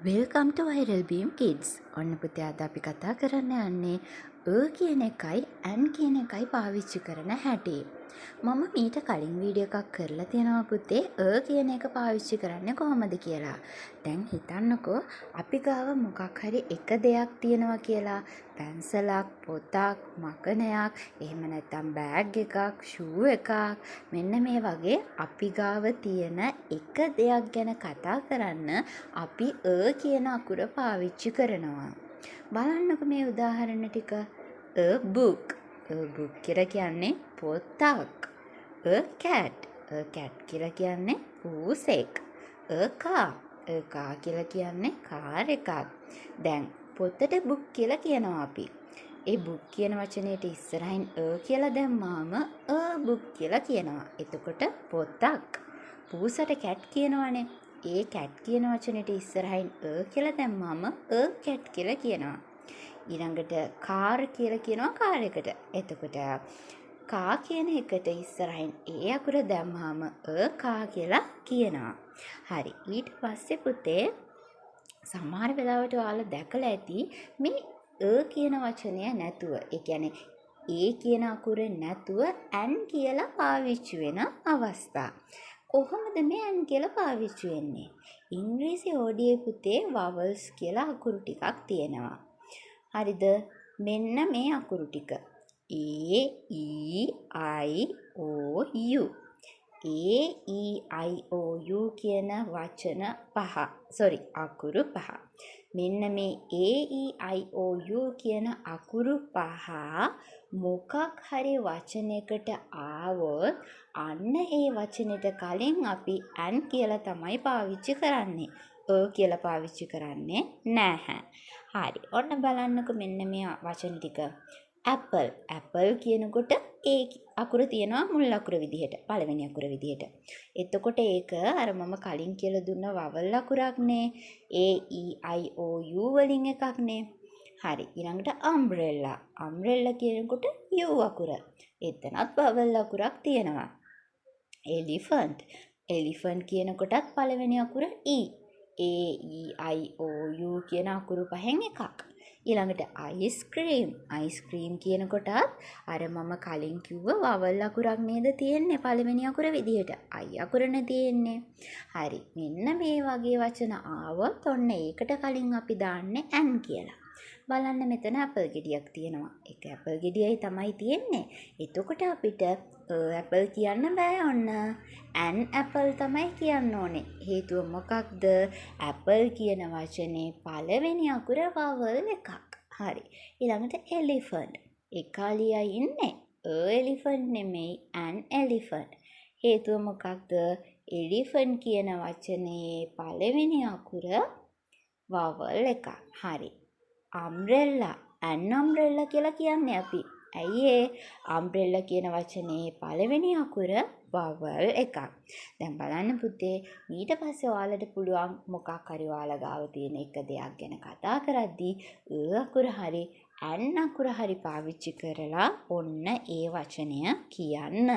Welcome ටු Viral Beam Kids. ඔන්න පුතේ අද අපි කතා කරන්න යන්නේ කියන එකයි ඇන් කියන එකයි පාවිච්චි කරන හැටි. මම මීට කලින් වීඩියෝ එකක් කරලා තියෙනවා පුතේ කියන එක පාවිච්චි කරන්නේ කොහොමද කියලා. දැන් හිතන්නකෝ අපි ගාව මොකක් හරි එක දෙයක් තියෙනවා කියලා. පැන්සලක්, පොතක්, මකනයක්, එහෙම නැත්නම් බෑග් එකක්, ෂූ එකක්. මෙන්න මේ වගේ අපි ගාව තියෙන එක දෙයක් ගැන කතා කරන්න අපි කියන අකුර පාවිච්චි කරනවා. බලන්නකො මේ උදාහරණ ටික. book. book කියලා කියන්නේ පොතක්. cat. cat කියලා කියන්නේ පූසෙක්. car. car කියලා කියන්නේ කාර් එකක්. දැන් පොතට book කියලා කියනවා අපි. ඒ book කියන වචනේට ඉස්සරහින් කියලා දැම්මාම book කියලා කියනවා. එතකොට පොතක්. පූසට cat කියනවනේ. ඒ cat කියන වචනෙට ඉස්සරහින් කියලා දැම්මාම cat කියලා කියනවා. ඊළඟට car කියලා කියනවා කාර් එකට. එතකොට කා කියන එකට ඉස්සරහින් ඒ අකුර දැම්මාම කා කියලා කියනවා. හරි. ඊට පස්සේ පුතේ සමහර වෙලාවට ඔයාලා දැකලා ඇති මේ කියන වචනය නැතුව, ඒ කියන්නේ ඒ කියන අකුර නැතුව ඇන් කියලා පාවිච්චි වෙන අවස්ථා. කොහොමද මේ ඇන් කියලා පාවිච්චි වෙන්නේ? ඉංග්‍රීසි ඕඩියේ පුතේ vowels කියලා අකුරු ටිකක් තියෙනවා. හරිද? මෙන්න මේ අකුරු ටික. A, E, I, O, U. A, E, I, O, U කියන වචන පහ. අකුරු පහ. මෙන්න මේ A, E, I, O, U කියන අකුරු පහ මොකක් හරි වචනයකට ආවොත් අන්න ඒ වචනෙට කලින් අපි ඇන් කියලා තමයි පාවිච්චි කරන්නේ. කියලා පාවිච්චි කරන්නේ නැහැ. හරි. ඔන්න බලන්නකො මෙන්න මේ වචන ටික. apple. apple කියනකොට ඒ අකුර තියෙනවා මුල් අකුර විදිහට, පළවෙනි අකුර විදිහට. එතකොට ඒක අර මම කලින් කියලා දුන්න vowel අකුරක්නේ. A, E, I, O, U වලින් එකක්නේ. හරි. ඊළඟට umbrella. umbrella කියනකොට U අකුර. එතනත් vowel අකුරක් තියෙනවා. elephant. elephant කියනකොටත් පළවෙනි අකුර E. A, E, I, O, U කියන අකුරු පහෙන් එකක්. ඊළඟට ice cream. ice cream කියනකොටත් අර මම කලින් කිව්ව vowel අකුරක් නේද තියෙන්නේ පළවෙනි අකුර විදිහට. I අකුරනේ තියෙන්නේ. හරි. මෙන්න මේ වගේ වචන ආවොත් ඔන්න ඒකට කලින් අපි දාන්නේ ඇන් කියලා. බලන්න මෙතන ඇපල් ගෙඩියක් තියෙනවා. ඒක ඇපල් ගෙඩියයි තමයි තියෙන්නේ. එතකොට අපිට ඇපල් කියන්න බෑ ඔන්න. ඇන් ඇපල් තමයි කියන්න ඕනේ. හේතුව මොකක්ද? ඇපල් කියන වචනේ පළවෙනි අකුර vowel එකක්. හරි. ඊළඟට elephant. එකාලියයි ඉන්නේ. elephant නෙමෙයි an elephant. හේතුව මොකක්ද? elephant කියන වචනේ පළවෙනි අකුර vowel එකක්. හරි. umbrella. an umbrella කියලා කියන්නේ අපි. ඇයි ඒ umbrella කියන වචනේ පළවෙනි අකුර vowel එකක්. දැන් බලන්න පුතේ ඊට පස්සේ ඔයාලට පුළුවන් මොකක් හරි ඔයාලා ගාව තියෙන එක දෙයක් ගැන කතා කරද්දී අකුර හරි an අකුර හරි පාවිච්චි කරලා ඔන්න ඒ වචනය කියන්න.